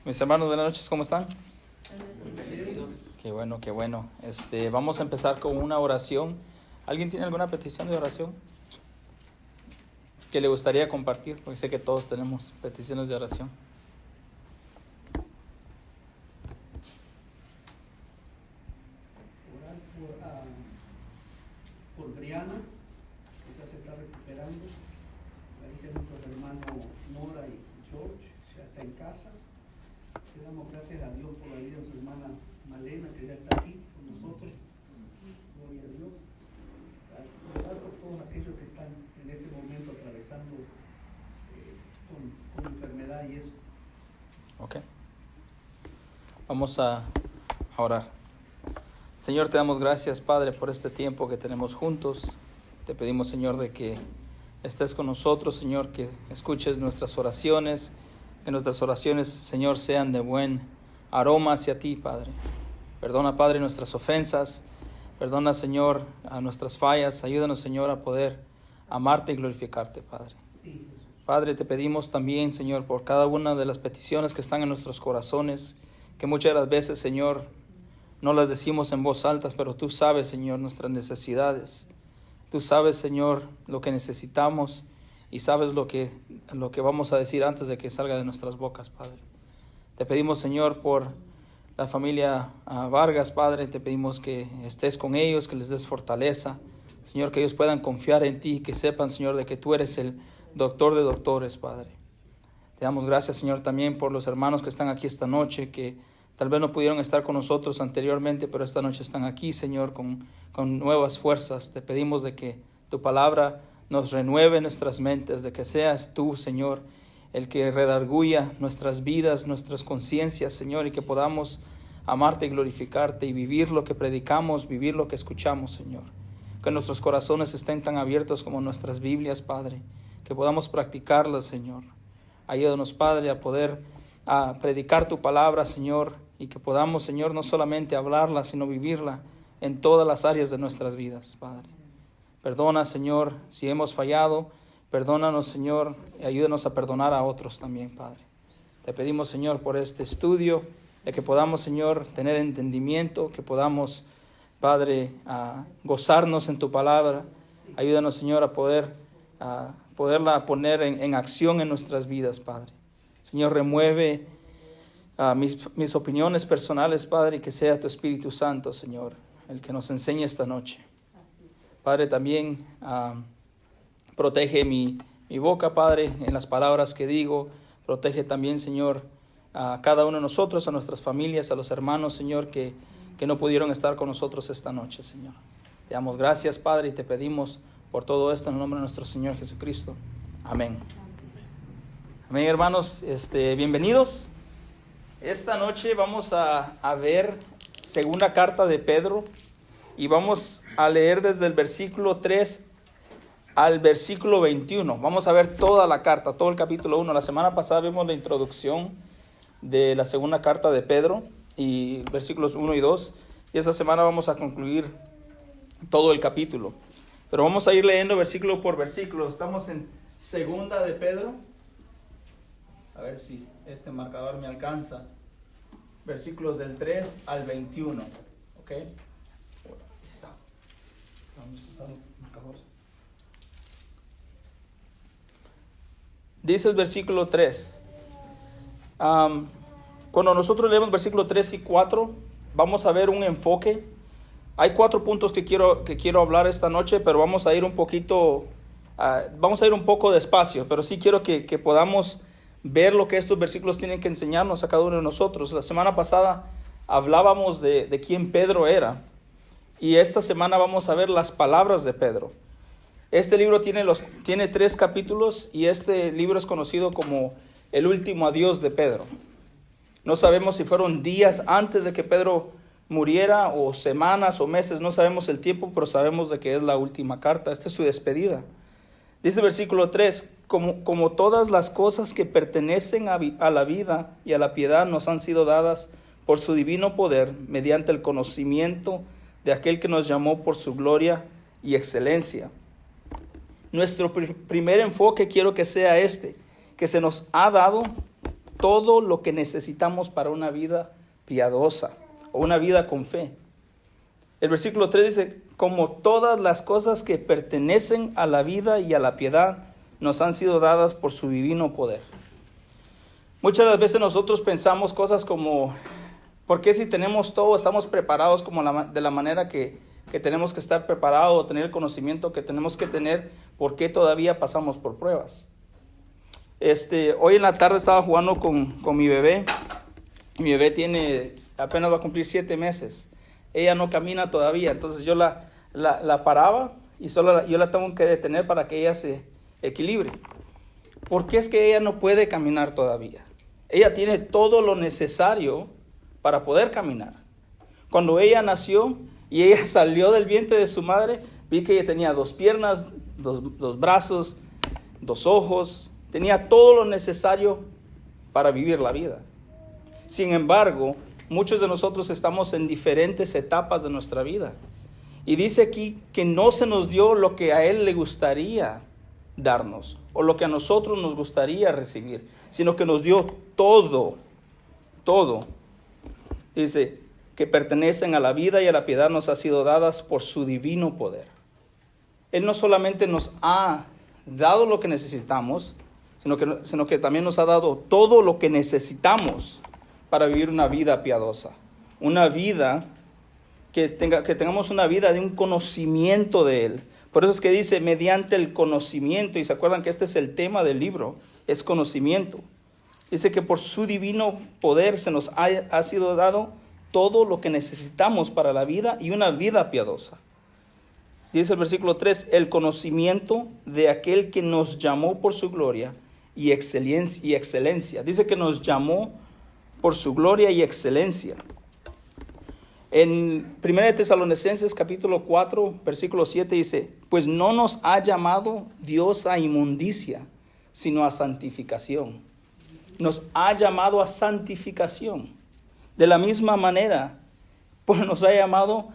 Mis hermanos, buenas noches, ¿cómo están? Qué bueno, qué bueno. Vamos a empezar con una oración. ¿Alguien tiene alguna petición de oración que le gustaría compartir? Porque sé que todos tenemos peticiones de oración. Orar por Briana, que ya se está recuperando. La hija de nuestro hermano Nora y George ya está en casa. Le damos gracias a Dios por la vida de su hermana Malena, que ya está aquí con nosotros. Gloria a Dios. Orar por todos aquellos que están en este momento atravesando con enfermedad y eso. Ok. Vamos a orar. Señor, te damos gracias, Padre, por este tiempo que tenemos juntos. Te pedimos, Señor, de que estés con nosotros, Señor, que escuches nuestras oraciones, que nuestras oraciones, Señor, sean de buen aroma hacia ti, Padre. Perdona, Padre, nuestras ofensas. Perdona, Señor, a nuestras fallas. Ayúdanos, Señor, a poder amarte y glorificarte, Padre. Sí, Jesús. Padre, te pedimos también, Señor, por cada una de las peticiones que están en nuestros corazones, que muchas de las veces, Señor, no las decimos en voz alta, pero tú sabes, Señor, nuestras necesidades. Tú sabes, Señor, lo que necesitamos y sabes lo que vamos a decir antes de que salga de nuestras bocas, Padre. Te pedimos, Señor, por la familia Vargas, Padre, te pedimos que estés con ellos, que les des fortaleza. Señor, que ellos puedan confiar en ti, que sepan, Señor, de que tú eres el doctor de doctores, Padre. Te damos gracias, Señor, también por los hermanos que están aquí esta noche, que tal vez no pudieron estar con nosotros anteriormente, pero esta noche están aquí, Señor, con nuevas fuerzas. Te pedimos de que tu palabra nos renueve nuestras mentes, de que seas tú, Señor, el que redarguya nuestras vidas, nuestras conciencias, Señor, y que podamos amarte y glorificarte y vivir lo que predicamos, vivir lo que escuchamos, Señor. Que nuestros corazones estén tan abiertos como nuestras Biblias, Padre, que podamos practicarlas, Señor. Ayúdanos, Padre, a poder predicar tu palabra, Señor, y que podamos, Señor, no solamente hablarla, sino vivirla en todas las áreas de nuestras vidas, Padre. Perdona, Señor, si hemos fallado. Perdónanos, Señor, y ayúdanos a perdonar a otros también, Padre. Te pedimos, Señor, por este estudio, de que podamos, Señor, tener entendimiento, que podamos, Padre, gozarnos en tu palabra. Ayúdanos, Señor, a poderla poner en acción en nuestras vidas, Padre. Señor, remueve mis opiniones personales, Padre, y que sea tu Espíritu Santo, Señor, el que nos enseñe esta noche. Padre, también protege mi boca, Padre, en las palabras que digo. Protege también, Señor, a cada uno de nosotros, a nuestras familias, a los hermanos, Señor, que no pudieron estar con nosotros esta noche, Señor. Te damos gracias, Padre, y te pedimos por todo esto en el nombre de nuestro Señor Jesucristo. Amén. Amén, hermanos. Bienvenidos. Esta noche vamos a ver segunda carta de Pedro y vamos a leer desde el versículo 3 al versículo 21. Vamos a ver toda la carta, todo el capítulo 1. La semana pasada vimos la introducción de la segunda carta de Pedro y versículos 1 y 2. Y esta semana vamos a concluir todo el capítulo. Pero vamos a ir leyendo versículo por versículo. Estamos en segunda de Pedro. A ver si este marcador me alcanza. Versículos del 3 al 21. ¿Ok? Ahí está. Vamos a usar un marcador. Dice el versículo 3. Cuando nosotros leemos versículos 3 y 4, vamos a ver un enfoque. Hay 4 puntos que quiero hablar esta noche, pero vamos a ir un poco despacio, pero sí quiero que podamos ver lo que estos versículos tienen que enseñarnos a cada uno de nosotros. La semana pasada hablábamos de quién Pedro era, y esta semana vamos a ver las palabras de Pedro. Este libro tiene 3 capítulos y este libro es conocido como el último adiós de Pedro. No sabemos si fueron días antes de que Pedro muriera o semanas o meses, no sabemos el tiempo, pero sabemos de que es la última carta. Esta es su despedida. Dice el versículo 3, como todas las cosas que pertenecen a la vida y a la piedad nos han sido dadas por su divino poder, mediante el conocimiento de aquel que nos llamó por su gloria y excelencia. Nuestro primer enfoque quiero que sea que se nos ha dado todo lo que necesitamos para una vida piadosa o una vida con fe. El versículo 3 dice, como todas las cosas que pertenecen a la vida y a la piedad nos han sido dadas por su divino poder. Muchas de las veces nosotros pensamos cosas como, ¿por qué si tenemos todo estamos preparados como de la manera que tenemos que estar preparados o tener el conocimiento que tenemos que tener? ¿Por qué todavía pasamos por pruebas? Hoy en la tarde estaba jugando con mi bebé. Mi bebé apenas va a cumplir 7 meses. Ella no camina todavía, entonces yo la paraba y yo la tengo que detener para que ella se equilibre. ¿Por qué es que ella no puede caminar todavía? Ella tiene todo lo necesario para poder caminar. Cuando ella nació y ella salió del vientre de su madre, vi que ella tenía 2 piernas, 2 brazos, 2 ojos. Tenía todo lo necesario para vivir la vida. Sin embargo, muchos de nosotros estamos en diferentes etapas de nuestra vida. Y dice aquí que no se nos dio lo que a Él le gustaría darnos o lo que a nosotros nos gustaría recibir, sino que nos dio todo. Dice que pertenecen a la vida y a la piedad nos ha sido dadas por su divino poder. Él no solamente nos ha dado lo que necesitamos, sino que también nos ha dado todo lo que necesitamos para vivir una vida piadosa. Una vida que tengamos una vida de un conocimiento de Él. Por eso es que dice, mediante el conocimiento, y se acuerdan que este es el tema del libro, es conocimiento. Dice que por su divino poder se nos ha sido dado todo lo que necesitamos para la vida y una vida piadosa. Dice el versículo 3, el conocimiento de aquel que nos llamó por su gloria y excelencia. Dice que nos llamó por su gloria y excelencia. En 1 Tesalonicenses capítulo 4, versículo 7 dice, pues no nos ha llamado Dios a inmundicia, sino a santificación. Nos ha llamado a santificación. De la misma manera, pues nos ha llamado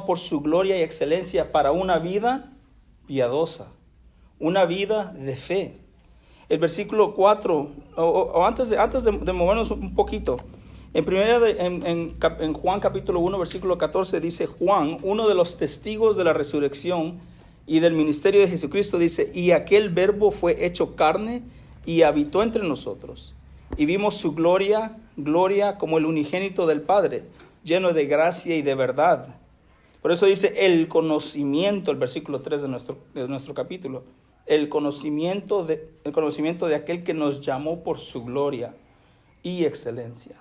por su gloria y excelencia para una vida piadosa, una vida de fe. El versículo 4, antes de movernos un poquito, en Juan capítulo 1, versículo 14, dice Juan, uno de los testigos de la resurrección y del ministerio de Jesucristo, dice, y aquel verbo fue hecho carne y habitó entre nosotros. Y vimos su gloria como el unigénito del Padre, lleno de gracia y de verdad. Por eso dice el conocimiento, el versículo 3 de nuestro capítulo, el conocimiento de aquel que nos llamó por su gloria y excelencia.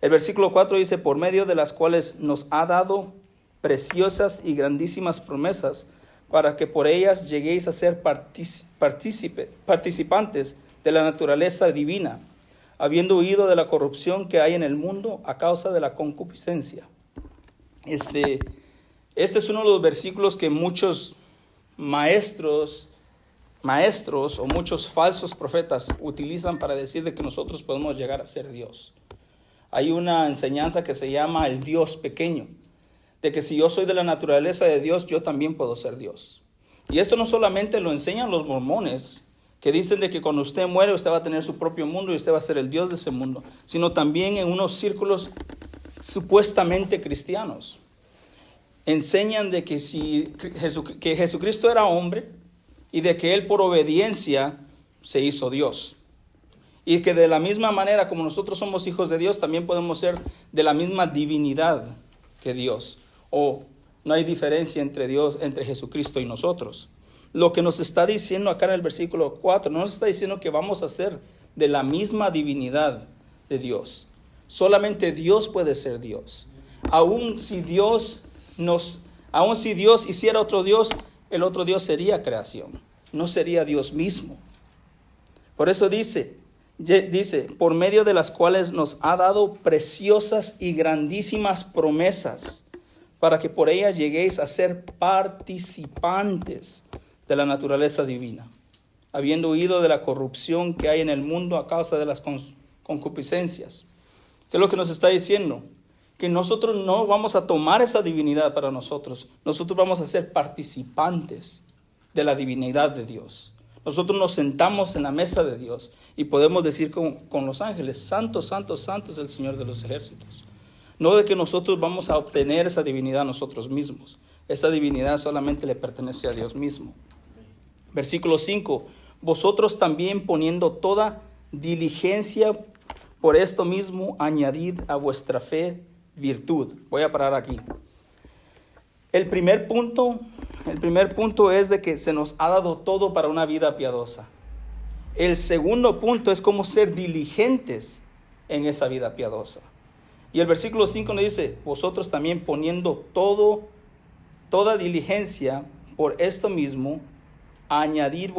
El versículo 4 dice, por medio de las cuales nos ha dado preciosas y grandísimas promesas, para que por ellas lleguéis a ser participantes de la naturaleza divina, habiendo huido de la corrupción que hay en el mundo a causa de la concupiscencia. Este es uno de los versículos que muchos maestros o muchos falsos profetas utilizan para decir de que nosotros podemos llegar a ser Dios. Hay una enseñanza que se llama el Dios pequeño, de que si yo soy de la naturaleza de Dios, yo también puedo ser Dios. Y esto no solamente lo enseñan los mormones, que dicen de que cuando usted muere, usted va a tener su propio mundo y usted va a ser el Dios de ese mundo, sino también en unos círculos supuestamente cristianos. Enseñan de que que Jesucristo era hombre y de que Él por obediencia se hizo Dios. Y que de la misma manera como nosotros somos hijos de Dios, también podemos ser de la misma divinidad que Dios. O no hay diferencia entre Jesucristo y nosotros. Lo que nos está diciendo acá en el versículo 4, no nos está diciendo que vamos a ser de la misma divinidad de Dios. Solamente Dios puede ser Dios. Aún si Dios hiciera otro Dios, el otro Dios sería creación, no sería Dios mismo. Por eso dice, por medio de las cuales nos ha dado preciosas y grandísimas promesas, para que por ellas lleguéis a ser participantes de la naturaleza divina, habiendo huido de la corrupción que hay en el mundo a causa de las concupiscencias. ¿Qué es lo que nos está diciendo? Que nosotros no vamos a tomar esa divinidad para nosotros. Nosotros vamos a ser participantes de la divinidad de Dios. Nosotros nos sentamos en la mesa de Dios y podemos decir con los ángeles, santo, santo, santo es el Señor de los ejércitos. No de que nosotros vamos a obtener esa divinidad nosotros mismos. Esa divinidad solamente le pertenece a Dios mismo. Versículo 5. Vosotros también poniendo toda diligencia por esto mismo, añadid a vuestra fe virtud. Voy a parar aquí. El primer punto es de que se nos ha dado todo para una vida piadosa. El segundo punto es cómo ser diligentes en esa vida piadosa. Y el versículo 5 nos dice, vosotros también poniendo toda diligencia por esto mismo, añadir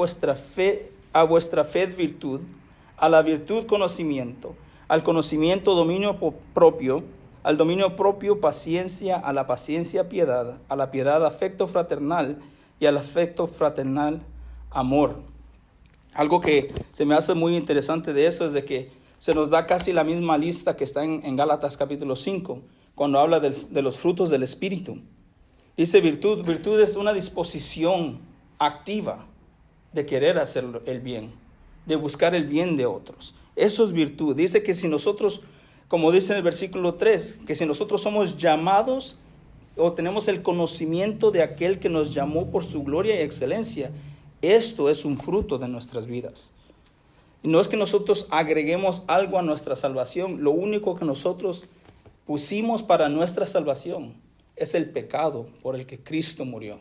a vuestra fe virtud, a la virtud conocimiento, al conocimiento dominio propio, al dominio propio paciencia, a la paciencia piedad, a la piedad afecto fraternal y al afecto fraternal amor. Algo que se me hace muy interesante de eso es de que se nos da casi la misma lista que está en Gálatas capítulo 5, cuando habla de los frutos del Espíritu. Dice virtud es una disposición activa de querer hacer el bien, de buscar el bien de otros. Eso es virtud. Dice que si nosotros, como dice en el versículo 3, que si nosotros somos llamados o tenemos el conocimiento de aquel que nos llamó por su gloria y excelencia, esto es un fruto de nuestras vidas. Y no es que nosotros agreguemos algo a nuestra salvación. Lo único que nosotros pusimos para nuestra salvación es el pecado por el que Cristo murió.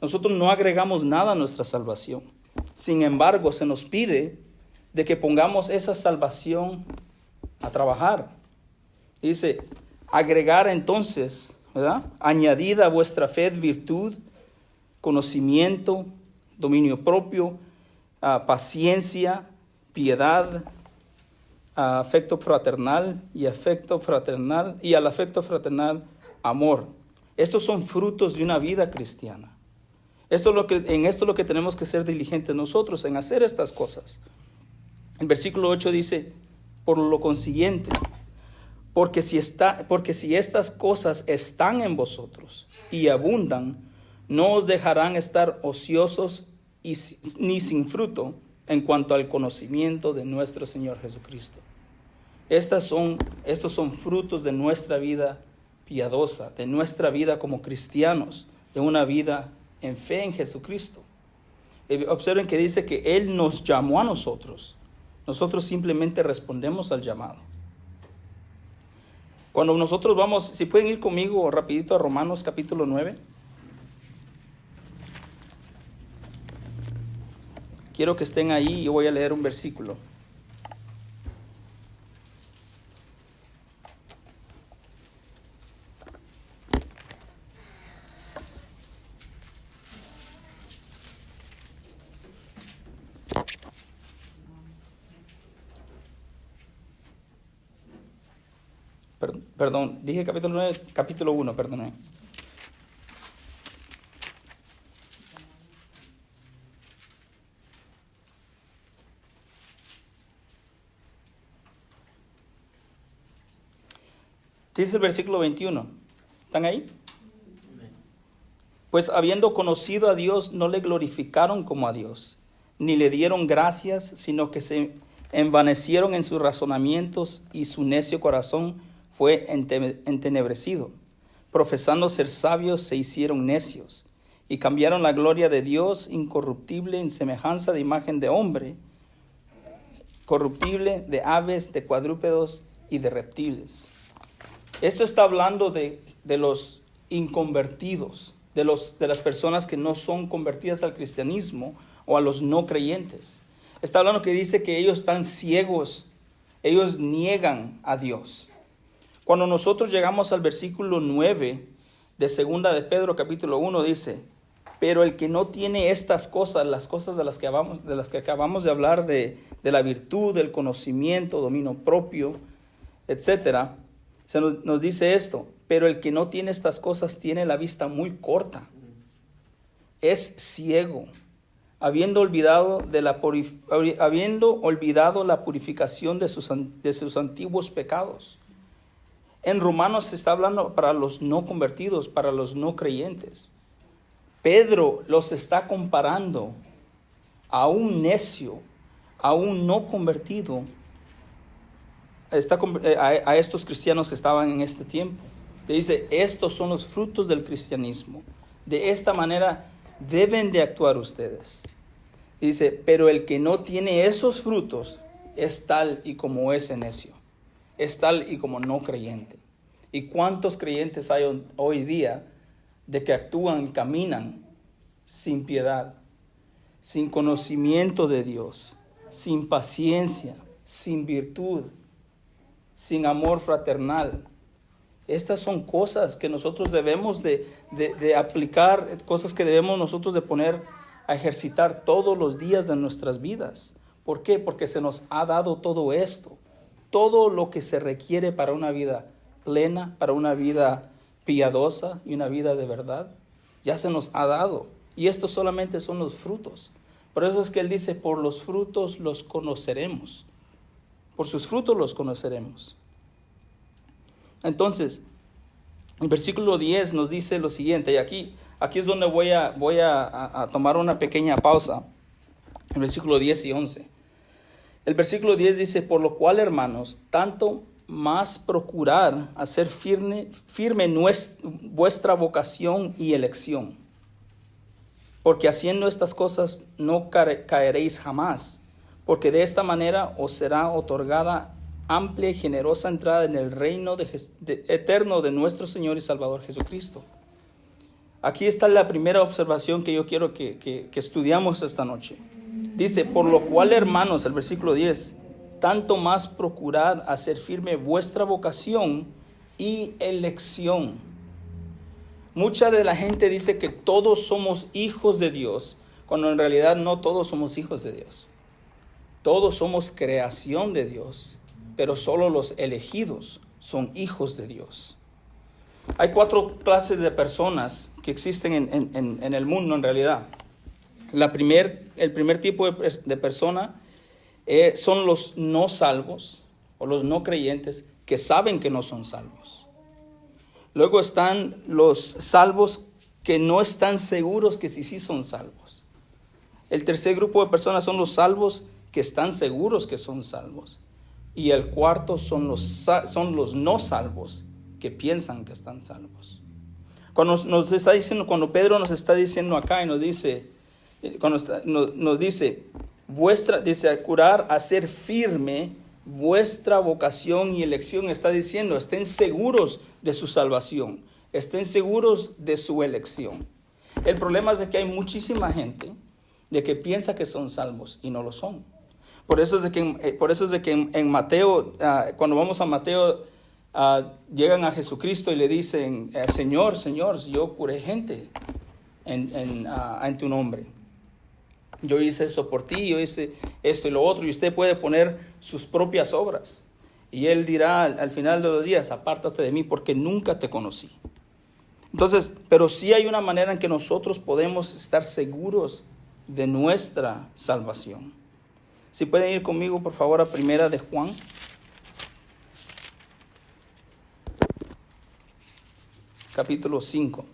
Nosotros no agregamos nada a nuestra salvación. Sin embargo, se nos pide de que pongamos esa salvación a trabajar. Dice, agregar entonces, ¿verdad? Añadid a vuestra fe virtud, conocimiento, dominio propio, paciencia, piedad, afecto fraternal y al afecto fraternal amor. Estos son frutos de una vida cristiana. En esto es lo que tenemos que ser diligentes nosotros, en hacer estas cosas. El versículo 8 dice, por lo consiguiente, porque si estas cosas están en vosotros y abundan, no os dejarán estar ociosos ni sin fruto en cuanto al conocimiento de nuestro Señor Jesucristo. Estos son frutos de nuestra vida piadosa, de nuestra vida como cristianos, de una vida en fe en Jesucristo. Observen que dice que Él nos llamó a nosotros. Nosotros simplemente respondemos al llamado. Cuando nosotros vamos, si pueden ir conmigo rapidito a Romanos capítulo 9. Quiero que estén ahí y voy a leer un versículo. Perdón, dije capítulo 9, capítulo 1, perdón. Dice el versículo 21. ¿Están ahí? Pues habiendo conocido a Dios, no le glorificaron como a Dios, ni le dieron gracias, sino que se envanecieron en sus razonamientos y su necio corazón fue entenebrecido. Profesando ser sabios, se hicieron necios y cambiaron la gloria de Dios incorruptible en semejanza de imagen de hombre, corruptible, de aves, de cuadrúpedos y de reptiles. Esto está hablando de los inconvertidos, de las personas que no son convertidas al cristianismo o a los no creyentes. Está hablando que dice que ellos están ciegos, ellos niegan a Dios. Cuando nosotros llegamos al versículo 9 de segunda de Pedro capítulo 1 dice, pero el que no tiene estas cosas, las cosas de las que acabamos de hablar, de la virtud, del conocimiento, dominio propio, etcétera, nos dice esto, pero el que no tiene estas cosas tiene la vista muy corta, es ciego, habiendo olvidado la purificación de sus antiguos pecados. En Romanos se está hablando para los no convertidos, para los no creyentes. Pedro los está comparando a un necio, a un no convertido, a estos cristianos que estaban en este tiempo. Le dice, estos son los frutos del cristianismo. De esta manera deben de actuar ustedes. Dice, pero el que no tiene esos frutos es tal y como ese necio. Es tal y como no creyente. ¿Y cuántos creyentes hay hoy día de que actúan y caminan sin piedad, sin conocimiento de Dios, sin paciencia, sin virtud, sin amor fraternal? Estas son cosas que nosotros debemos de aplicar, cosas que debemos nosotros de poner a ejercitar todos los días de nuestras vidas. ¿Por qué? Porque se nos ha dado todo esto, todo lo que se requiere para una vida plena, para una vida piadosa y una vida de verdad, ya se nos ha dado. Y estos solamente son los frutos. Por eso es que él dice, por los frutos los conoceremos. Por sus frutos los conoceremos. Entonces, el versículo 10 nos dice lo siguiente, y aquí es donde voy a tomar una pequeña pausa. El versículo 10 y 11. El versículo 10 dice, por lo cual, hermanos, tanto más procurar hacer firme vuestra vocación y elección, porque haciendo estas cosas no caeréis jamás, porque de esta manera os será otorgada amplia y generosa entrada en el reino eterno de nuestro Señor y Salvador Jesucristo. Aquí está la primera observación que yo quiero que estudiamos esta noche. Dice, por lo cual, hermanos, el versículo 10, tanto más procurad hacer firme vuestra vocación y elección. Mucha de la gente dice que todos somos hijos de Dios, cuando en realidad no todos somos hijos de Dios. Todos somos creación de Dios, pero solo los elegidos son hijos de Dios. Hay 4 clases de personas que existen en el mundo en realidad. El primer tipo de persona son los no salvos o los no creyentes que saben que no son salvos. Luego están los salvos que no están seguros que sí son salvos. El tercer grupo de personas son los salvos que están seguros que son salvos. Y el cuarto son los no salvos que piensan que están salvos. Cuando Pedro nos está diciendo acá y nos dice, curar, hacer firme vuestra vocación y elección, está diciendo, estén seguros de su salvación, estén seguros de su elección. El problema es de que hay muchísima gente de que piensa que son salvos y no lo son. Por eso es de que en Mateo, cuando vamos a Mateo, llegan a Jesucristo y le dicen, Señor, yo curé gente en tu nombre. Yo hice eso por ti, yo hice esto y lo otro, y usted puede poner sus propias obras. Y él dirá al final de los días, apártate de mí porque nunca te conocí. Entonces, pero sí hay una manera en que nosotros podemos estar seguros de nuestra salvación. Si pueden ir conmigo, por favor, a Primera de Juan. Capítulo 5.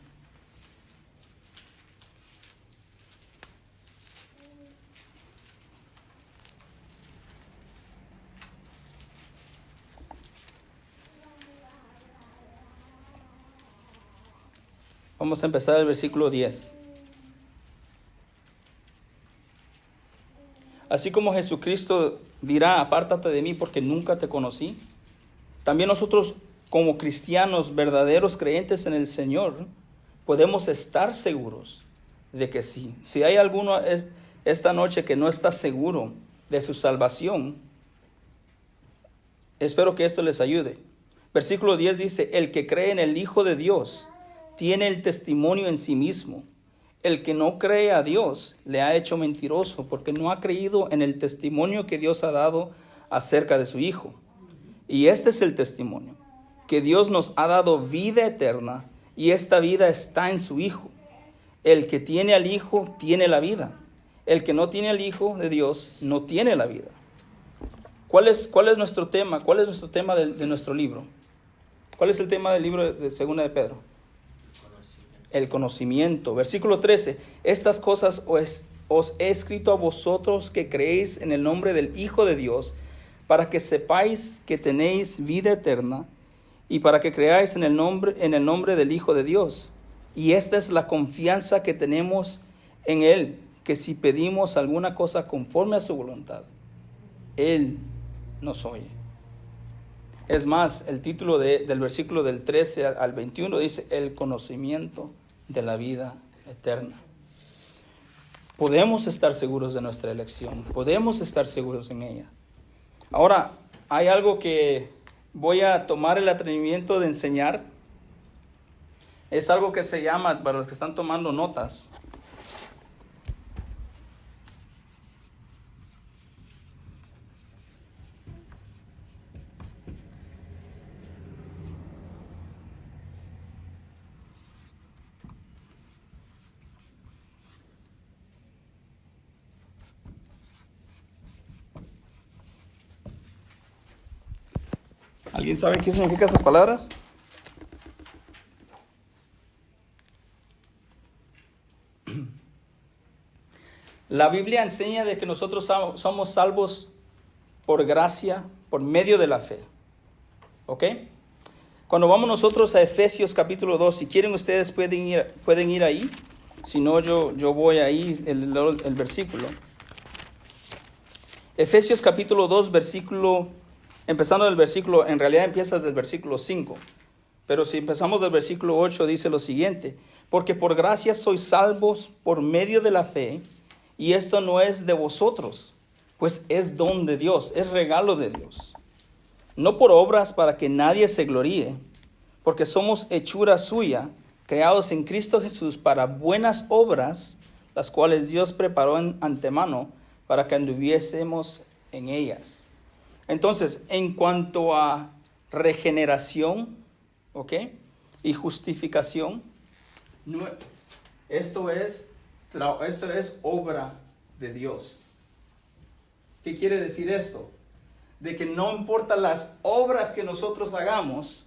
Vamos a empezar el versículo 10. Así como Jesucristo dirá, apártate de mí porque nunca te conocí, también nosotros como cristianos, verdaderos creyentes en el Señor, podemos estar seguros de que sí. Si hay alguno esta noche que no está seguro de su salvación, espero que esto les ayude. Versículo 10 dice, el que cree en el Hijo de Dios tiene el testimonio en sí mismo. El que no cree a Dios le ha hecho mentiroso porque no ha creído en el testimonio que Dios ha dado acerca de su Hijo. Y este es el testimonio, que Dios nos ha dado vida eterna y esta vida está en su Hijo. El que tiene al Hijo tiene la vida. El que no tiene al Hijo de Dios no tiene la vida. ¿Cuál es nuestro tema? ¿Cuál es nuestro tema de nuestro libro? ¿Cuál es el tema del libro de Segunda de Pedro? El conocimiento. Versículo 13. Estas cosas os he escrito a vosotros que creéis en el nombre del Hijo de Dios, para que sepáis que tenéis vida eterna, y para que creáis en el nombre del Hijo de Dios. Y esta es la confianza que tenemos en Él, que si pedimos alguna cosa conforme a su voluntad, Él nos oye. Es más, el título del versículo del 13 al 21 dice, el conocimiento de la vida eterna. Podemos estar seguros de nuestra elección, podemos estar seguros en ella. Ahora, hay algo que voy a tomar el atrevimiento de enseñar. Es algo que se llama, para los que están tomando notas, ¿alguien sabe qué significan esas palabras? La Biblia enseña de que nosotros somos salvos por gracia, por medio de la fe. ¿Ok? Cuando vamos nosotros a Efesios capítulo 2, si quieren ustedes pueden ir ahí. Si no, yo voy ahí, el versículo. Efesios capítulo 2, empezando del versículo, en realidad empieza desde el versículo 5. Pero si empezamos del versículo 8, dice lo siguiente. Porque por gracia sois salvos por medio de la fe, y esto no es de vosotros, pues es don de Dios, es regalo de Dios. No por obras para que nadie se gloríe, porque somos hechura suya, creados en Cristo Jesús para buenas obras, las cuales Dios preparó en antemano para que anduviésemos en ellas. Entonces, en cuanto a regeneración, ¿ok? Y justificación, esto es obra de Dios. ¿Qué quiere decir esto? De que no importa las obras que nosotros hagamos,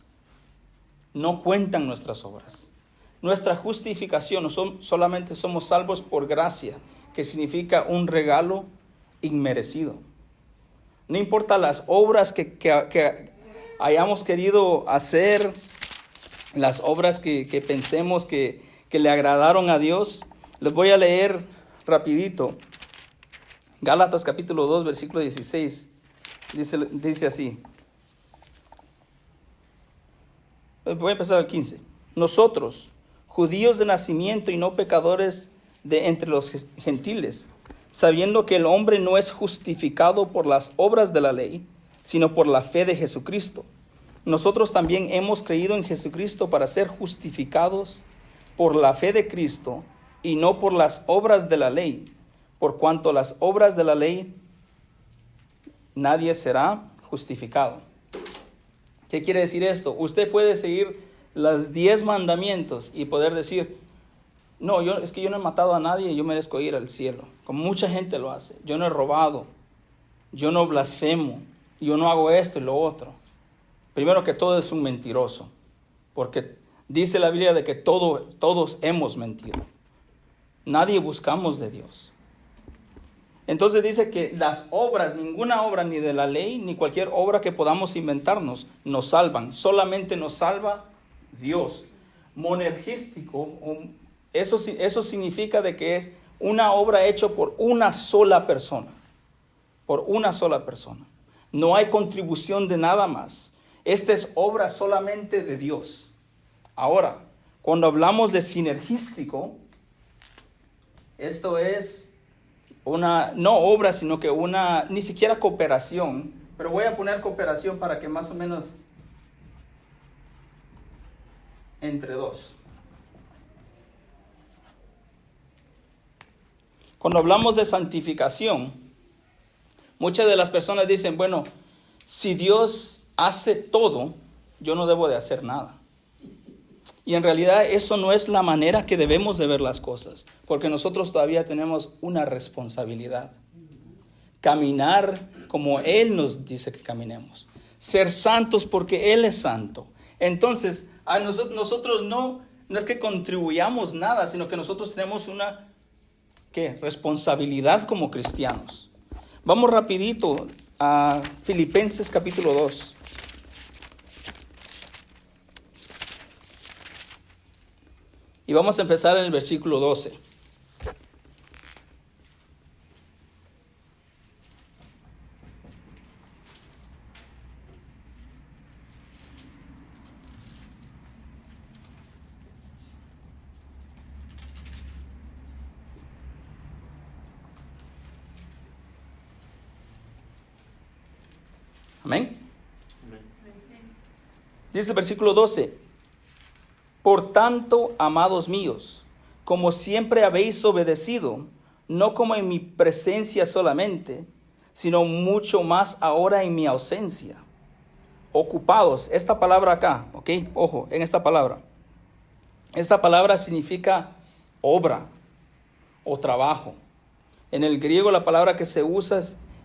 no cuentan nuestras obras. Nuestra justificación, solamente somos salvos por gracia, que significa un regalo inmerecido. No importa las obras que hayamos querido hacer, las obras que pensemos que le agradaron a Dios. Les voy a leer rapidito. Gálatas capítulo 2, versículo 16. Dice así. Voy a empezar al 15. Nosotros, judíos de nacimiento y no pecadores de entre los gentiles, sabiendo que el hombre no es justificado por las obras de la ley, sino por la fe de Jesucristo. Nosotros también hemos creído en Jesucristo para ser justificados por la fe de Cristo y no por las obras de la ley, por cuanto las obras de la ley nadie será justificado. ¿Qué quiere decir esto? Usted puede seguir los 10 mandamientos y poder decir, no, es que yo no he matado a nadie y yo merezco ir al cielo, como mucha gente lo hace. Yo no he robado, yo no blasfemo, yo no hago esto y lo otro. Primero que todo es un mentiroso, porque dice la Biblia de que todos hemos mentido. Nadie buscamos de Dios. Entonces dice que las obras, ninguna obra ni de la ley, ni cualquier obra que podamos inventarnos, nos salvan. Solamente nos salva Dios. Monergístico, eso significa de que es una obra hecha por una sola persona. Por una sola persona. No hay contribución de nada más. Esta es obra solamente de Dios. Ahora, cuando hablamos de sinergístico, esto es no obra, sino que ni siquiera cooperación, pero voy a poner cooperación para que más o menos entre dos. Cuando hablamos de santificación, muchas de las personas dicen, bueno, si Dios hace todo, yo no debo de hacer nada. Y en realidad eso no es la manera que debemos de ver las cosas, porque nosotros todavía tenemos una responsabilidad. Caminar como Él nos dice que caminemos. Ser santos porque Él es santo. Entonces, a nosotros no es que contribuyamos nada, sino que nosotros tenemos ¿qué? Responsabilidad como cristianos. Vamos rapidito a Filipenses capítulo 2. Y vamos a empezar en el versículo 12. Amén. Dice el versículo 12. Por tanto, amados míos, como siempre habéis obedecido, no como en mi presencia solamente, sino mucho más ahora en mi ausencia. Ocupados, esta palabra acá, ¿ok? Ojo, en esta palabra. Esta palabra significa obra o trabajo. En el griego la palabra que se usa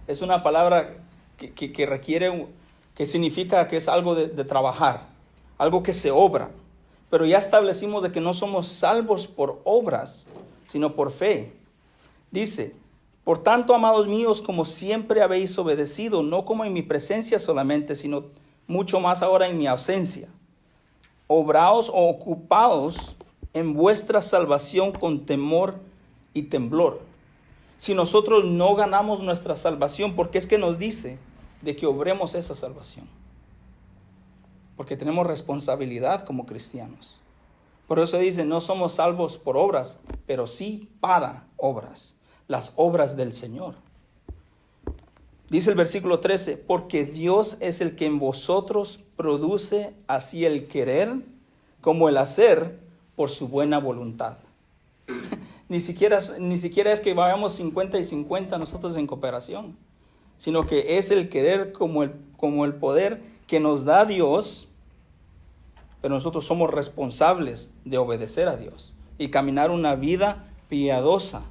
es una palabra que requiere, que significa que es algo de trabajar, algo que se obra. Pero ya establecimos de que no somos salvos por obras, sino por fe. Dice, por tanto, amados míos, como siempre habéis obedecido, no como en mi presencia solamente, sino mucho más ahora en mi ausencia. Obraos o ocupaos en vuestra salvación con temor y temblor. Si nosotros no ganamos nuestra salvación, ¿por qué es que nos dice de que obremos esa salvación? Porque tenemos responsabilidad como cristianos. Por eso dice, no somos salvos por obras, pero sí para obras, las obras del Señor. Dice el versículo 13, porque Dios es el que en vosotros produce así el querer como el hacer por su buena voluntad. Ni siquiera es que vayamos 50 y 50 nosotros en cooperación, sino que es el querer como el poder que nos da Dios, pero nosotros somos responsables de obedecer a Dios y caminar una vida piadosa,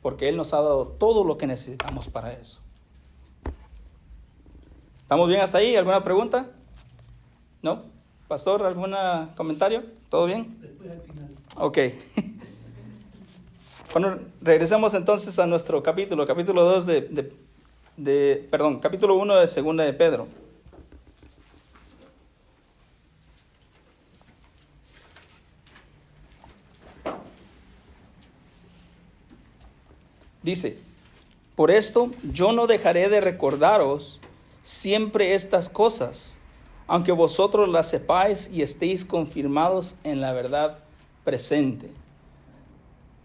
porque Él nos ha dado todo lo que necesitamos para eso. ¿Estamos bien hasta ahí? ¿Alguna pregunta? ¿No? Pastor, ¿algún comentario? ¿Todo bien? Después al final. Ok. Bueno, regresemos entonces a nuestro capítulo 2 capítulo 1 de Segunda de Pedro. Dice, por esto yo no dejaré de recordaros siempre estas cosas, aunque vosotros las sepáis y estéis confirmados en la verdad presente.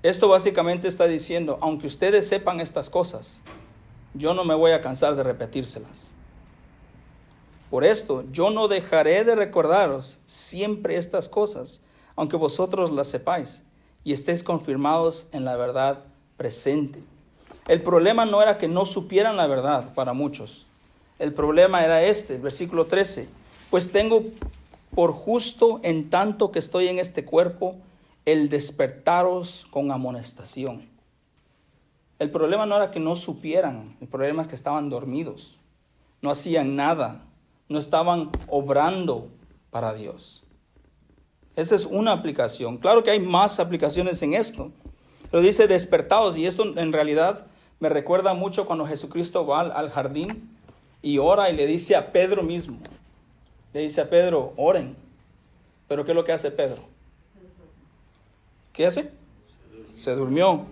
Esto básicamente está diciendo, aunque ustedes sepan estas cosas, yo no me voy a cansar de repetírselas. Por esto yo no dejaré de recordaros siempre estas cosas, aunque vosotros las sepáis y estéis confirmados en la verdad presente. El problema no era que no supieran la verdad para muchos. El problema era el versículo 13. Pues tengo por justo en tanto que estoy en este cuerpo, el despertaros con amonestación. El problema no era que no supieran, el problema es que estaban dormidos, no hacían nada, no estaban obrando para Dios. Esa es una aplicación. Claro que hay más aplicaciones en esto, pero dice despertados, y esto en realidad me recuerda mucho cuando Jesucristo va al jardín y ora y le dice a Pedro mismo, le dice a Pedro, oren. Pero ¿qué es lo que hace Pedro? ¿Qué hace? Se durmió.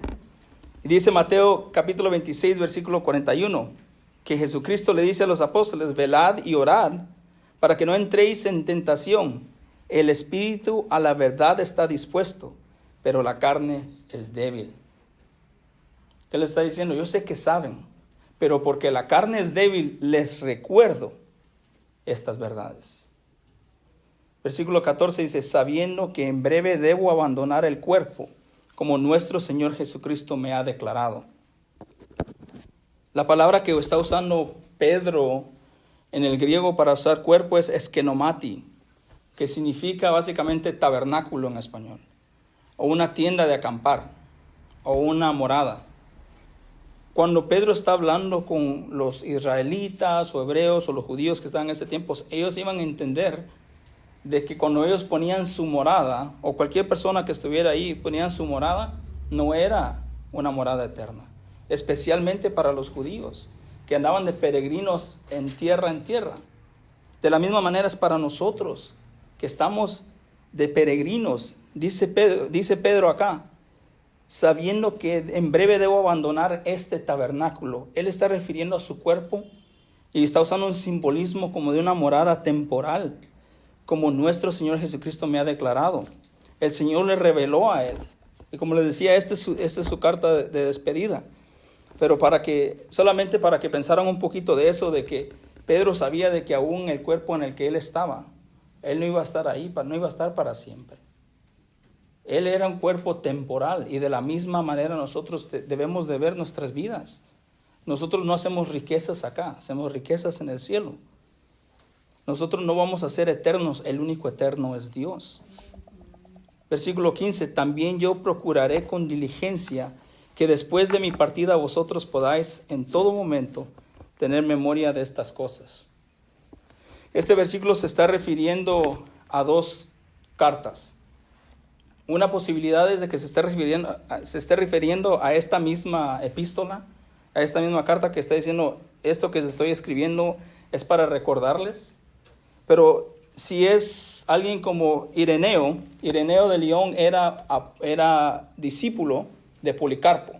Y dice Mateo capítulo 26, versículo 41, que Jesucristo le dice a los apóstoles, velad y orad para que no entréis en tentación. El espíritu a la verdad está dispuesto, pero la carne es débil. ¿Qué les está diciendo? Yo sé que saben, pero porque la carne es débil, les recuerdo estas verdades. Versículo 14 dice, sabiendo que en breve debo abandonar el cuerpo, como nuestro Señor Jesucristo me ha declarado. La palabra que está usando Pedro en el griego para usar cuerpo es eskenomati, que significa básicamente tabernáculo en español, o una tienda de acampar, o una morada. Cuando Pedro está hablando con los israelitas o hebreos o los judíos que estaban en ese tiempo, ellos iban a entender de que cuando ellos ponían su morada, o cualquier persona que estuviera ahí ponían su morada, no era una morada eterna, especialmente para los judíos que andaban de peregrinos en tierra. De la misma manera es para nosotros que estamos de peregrinos, dice Pedro acá, sabiendo que en breve debo abandonar este tabernáculo. Él está refiriendo a su cuerpo y está usando un simbolismo como de una morada temporal, como nuestro Señor Jesucristo me ha declarado. El Señor le reveló a él. Y como les decía, esta es su carta de despedida. Pero solamente para que pensaran un poquito de eso, de que Pedro sabía de que aún el cuerpo en el que él estaba, él no iba a estar ahí, no iba a estar para siempre. Él era un cuerpo temporal y de la misma manera nosotros debemos de ver nuestras vidas. Nosotros no hacemos riquezas acá, hacemos riquezas en el cielo. Nosotros no vamos a ser eternos, el único eterno es Dios. Versículo 15, también yo procuraré con diligencia que después de mi partida vosotros podáis en todo momento tener memoria de estas cosas. Este versículo se está refiriendo a dos cartas. Una posibilidad es de que se esté refiriendo a esta misma epístola, a esta misma carta que está diciendo, esto que estoy escribiendo es para recordarles. Pero si es alguien como Ireneo de León era discípulo de Policarpo.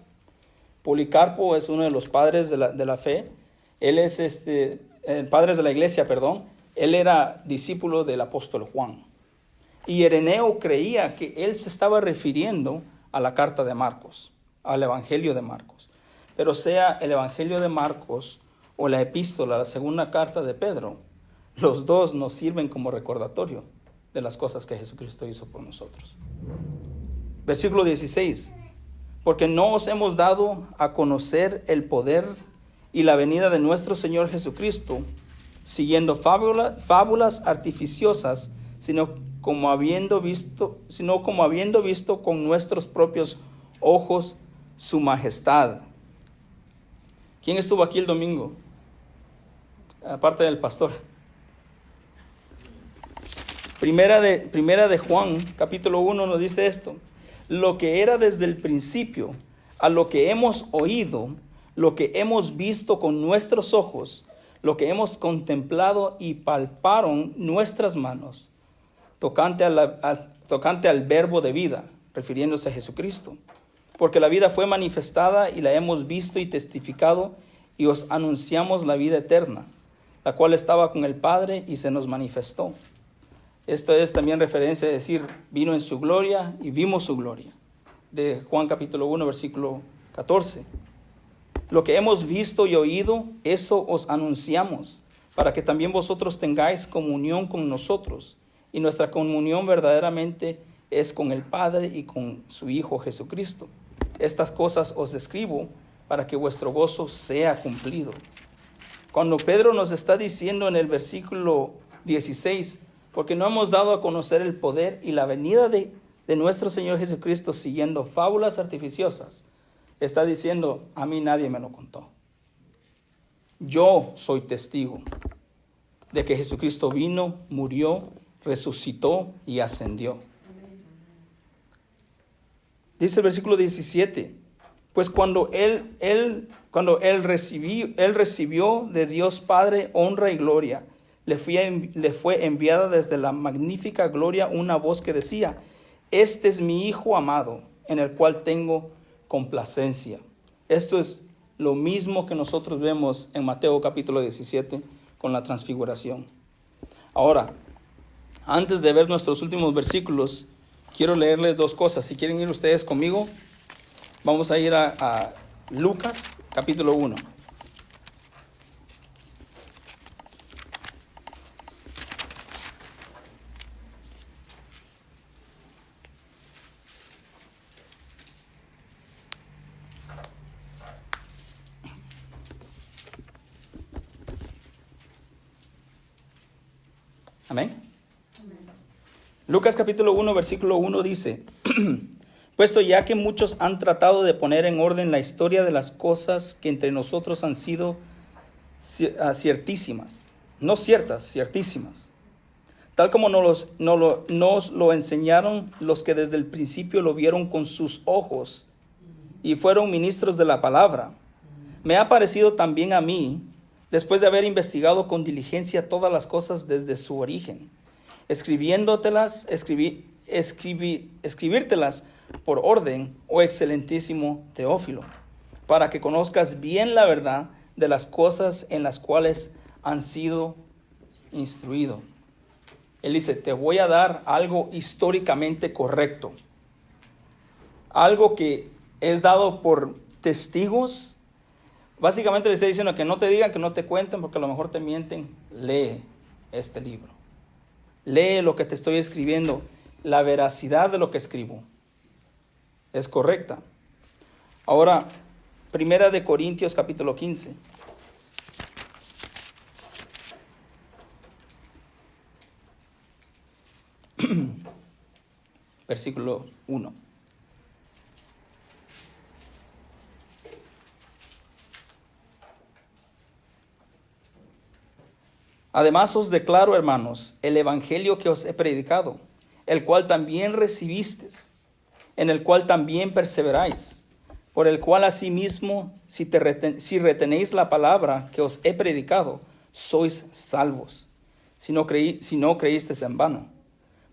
Policarpo es uno de los padres de la fe. Él es padres de la iglesia, perdón. Él era discípulo del apóstol Juan. Y Ireneo creía que él se estaba refiriendo a la carta de Marcos, al evangelio de Marcos. Pero sea el evangelio de Marcos o la epístola, la segunda carta de Pedro, los dos nos sirven como recordatorio de las cosas que Jesucristo hizo por nosotros. Versículo 16. Porque no os hemos dado a conocer el poder y la venida de nuestro Señor Jesucristo, siguiendo fábulas artificiosas, sino como habiendo visto con nuestros propios ojos su majestad. ¿Quién estuvo aquí el domingo? Aparte del pastor. Primera de Juan, capítulo 1, nos dice esto. Lo que era desde el principio, a lo que hemos oído, lo que hemos visto con nuestros ojos, lo que hemos contemplado y palparon nuestras manos, tocante al verbo de vida, refiriéndose a Jesucristo. Porque la vida fue manifestada y la hemos visto y testificado, y os anunciamos la vida eterna, la cual estaba con el Padre y se nos manifestó. Esto es también referencia a decir, vino en su gloria y vimos su gloria. De Juan capítulo 1, versículo 14. Lo que hemos visto y oído, eso os anunciamos, para que también vosotros tengáis comunión con nosotros. Y nuestra comunión verdaderamente es con el Padre y con su Hijo Jesucristo. Estas cosas os escribo para que vuestro gozo sea cumplido. Cuando Pedro nos está diciendo en el versículo 16, porque no hemos dado a conocer el poder y la venida de nuestro Señor Jesucristo siguiendo fábulas artificiosas, está diciendo, a mí nadie me lo contó. Yo soy testigo de que Jesucristo vino, murió, resucitó y ascendió. Dice el versículo 17, pues cuando él recibió de Dios Padre honra y gloria, le fue enviada desde la magnífica gloria una voz que decía, este es mi Hijo amado, en el cual tengo complacencia. Esto es lo mismo que nosotros vemos en Mateo capítulo 17 con la transfiguración. Ahora, antes de ver nuestros últimos versículos, quiero leerles dos cosas. Si quieren ir ustedes conmigo, vamos a ir a Lucas capítulo 1. Amén. Lucas capítulo 1, versículo 1 dice, puesto ya que muchos han tratado de poner en orden la historia de las cosas que entre nosotros han sido ciertísimas, no ciertas, ciertísimas, tal como nos lo enseñaron los que desde el principio lo vieron con sus ojos y fueron ministros de la palabra. Me ha parecido también a mí, después de haber investigado con diligencia todas las cosas desde su origen, escribírtelas por orden, oh excelentísimo Teófilo, para que conozcas bien la verdad de las cosas en las cuales han sido instruido. Él dice, te voy a dar algo históricamente correcto, algo que es dado por testigos. Básicamente le está diciendo que no te digan, que no te cuenten, porque a lo mejor te mienten. Lee este libro. Lee lo que te estoy escribiendo. La veracidad de lo que escribo es correcta. Ahora, 1 Corintios capítulo 15. Versículo 1. Además os declaro, hermanos, el evangelio que os he predicado, el cual también recibisteis, en el cual también perseveráis, por el cual asimismo, si retenéis la palabra que os he predicado, sois salvos, si no creísteis en vano.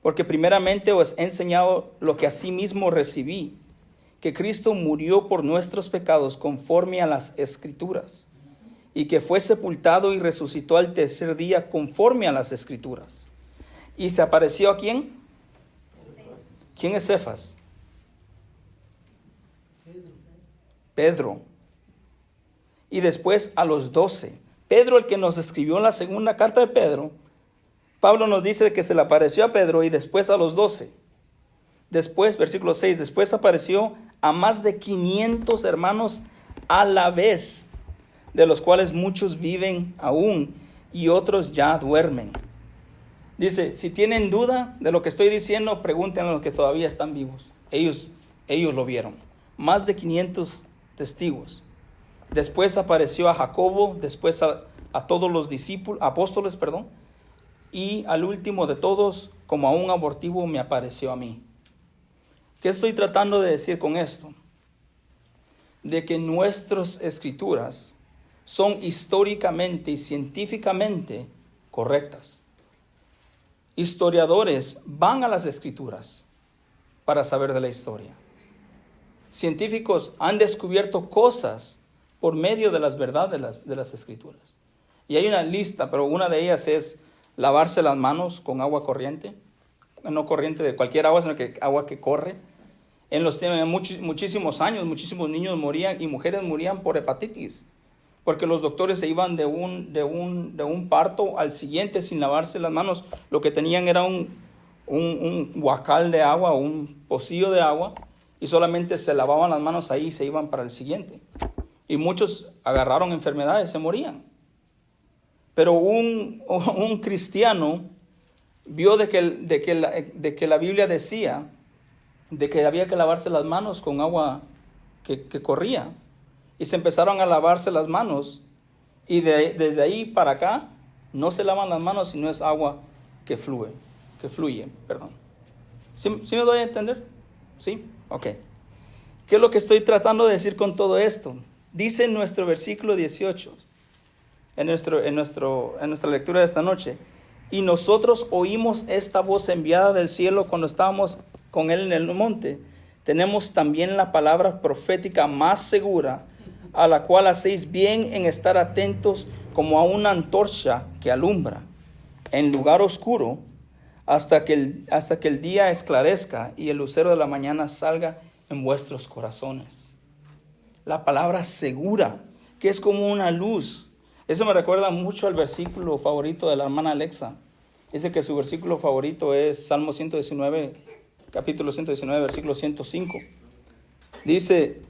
Porque primeramente os he enseñado lo que asimismo recibí, que Cristo murió por nuestros pecados conforme a las Escrituras, y que fue sepultado y resucitó al tercer día conforme a las Escrituras. ¿Y se apareció a quién? Cefas. ¿Quién es Cefas? Pedro. Y después a los 12. Pedro, el que nos escribió la segunda carta de Pedro, Pablo nos dice que se le apareció a Pedro y después a los 12. Después, versículo 6, después apareció a más de 500 hermanos a la vez, de los cuales muchos viven aún y otros ya duermen. Dice, si tienen duda de lo que estoy diciendo, pregúntenle a los que todavía están vivos. Ellos lo vieron. Más de 500 testigos. Después apareció a Jacobo, después a todos los apóstoles, y al último de todos, como a un abortivo, me apareció a mí. ¿Qué estoy tratando de decir con esto? De que nuestras escrituras son históricamente y científicamente correctas. Historiadores van a las escrituras para saber de la historia. Científicos han descubierto cosas por medio de las verdades de las escrituras. Y hay una lista, pero una de ellas es lavarse las manos con agua corriente, no corriente de cualquier agua, sino que agua que corre. En muchísimos años, muchísimos niños morían y mujeres morían por hepatitis, porque los doctores se iban de un parto al siguiente sin lavarse las manos. Lo que tenían era un huacal de agua, un pocillo de agua, y solamente se lavaban las manos ahí y se iban para el siguiente. Y muchos agarraron enfermedades, se morían. Pero un cristiano vio de que la Biblia decía de que había que lavarse las manos con agua que corría. Y se empezaron a lavarse las manos. Y desde ahí para acá no se lavan las manos si no es agua que fluye. ¿Sí me doy a entender? ¿Sí? Ok. ¿Qué es lo que estoy tratando de decir con todo esto? Dice en nuestro versículo 18, en nuestra lectura de esta noche, y nosotros oímos esta voz enviada del cielo cuando estábamos con él en el monte. Tenemos también la palabra profética más segura, a la cual hacéis bien en estar atentos como a una antorcha que alumbra en lugar oscuro hasta que el día esclarezca y el lucero de la mañana salga en vuestros corazones. La palabra segura, que es como una luz. Eso me recuerda mucho al versículo favorito de la hermana Alexa. Dice que su versículo favorito es Salmo 119, capítulo 119, versículo 105. Dice,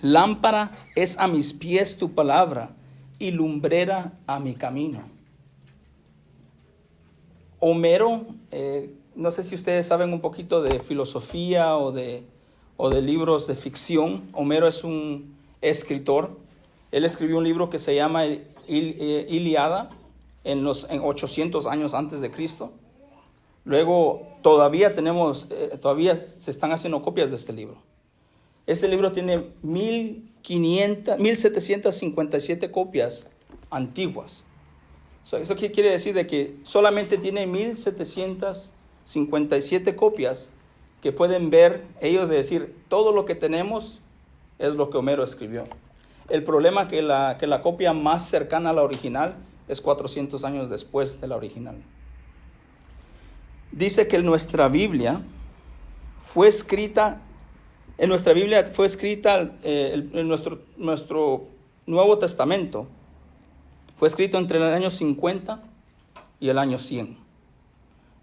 lámpara es a mis pies tu palabra y lumbrera a mi camino. Homero, no sé si ustedes saben un poquito de filosofía o de libros de ficción. Homero es un escritor. Él escribió un libro que se llama Ilíada en 800 años antes de Cristo. Luego todavía se están haciendo copias de este libro. Ese libro tiene 1757 copias antiguas. O sea, ¿eso qué quiere decir? De que solamente tiene 1757 copias que pueden ver ellos, de decir, todo lo que tenemos es lo que Homero escribió. El problema es que la copia más cercana a la original es 400 años después de la original. Dice que nuestro Nuevo Testamento fue escrito entre el año 50 y el año 100.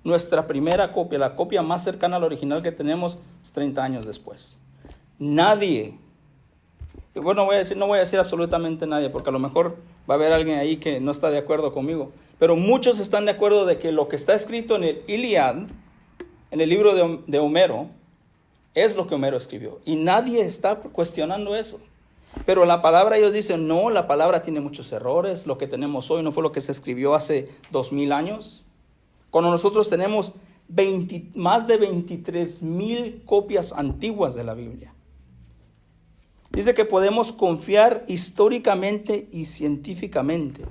Nuestra primera copia, la copia más cercana al original que tenemos, es 30 años después. Nadie, bueno, no voy a decir absolutamente nadie, porque a lo mejor va a haber alguien ahí que no está de acuerdo conmigo, pero muchos están de acuerdo de que lo que está escrito en el Iliad, en el libro de Homero, es lo que Homero escribió. Y nadie está cuestionando eso. Pero la palabra, ellos dicen, no, la palabra tiene muchos errores. Lo que tenemos hoy no fue lo que se escribió hace 2000 años. Cuando nosotros tenemos más de 23,000 copias antiguas de la Biblia. Dice que podemos confiar históricamente y científicamente.